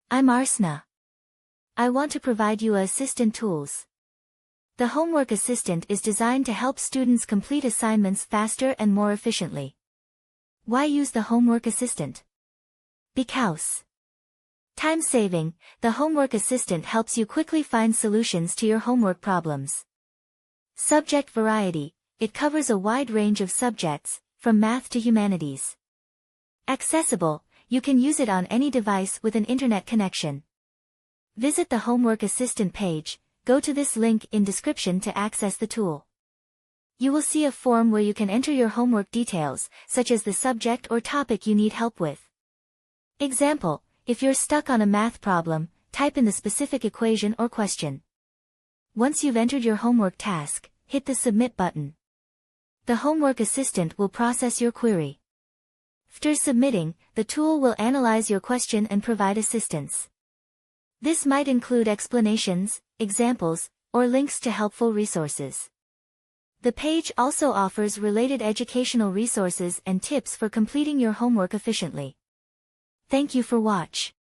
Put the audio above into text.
I'm Arsna. I want to provide you assistant tools. The Homework Assistant is designed to help students complete assignments faster and more efficiently. Why use the Homework Assistant? Because time-saving, the Homework Assistant helps you quickly find solutions to your homework problems. Subject variety, it covers a wide range of subjects, from math to humanities. Accessible, you can use it on any device with an internet connection. Visit the Homework Assistant page, go to this link in description to access the tool. You will see a form where you can enter your homework details, such as the subject or topic you need help with. Example, if you're stuck on a math problem, type in the specific equation or question. Once you've entered your homework task, hit the Submit button. The Homework Assistant will process your query. After submitting, the tool will analyze your question and provide assistance. This might include explanations, examples, or links to helpful resources. The page also offers related educational resources and tips for completing your homework efficiently. Thank you for watching.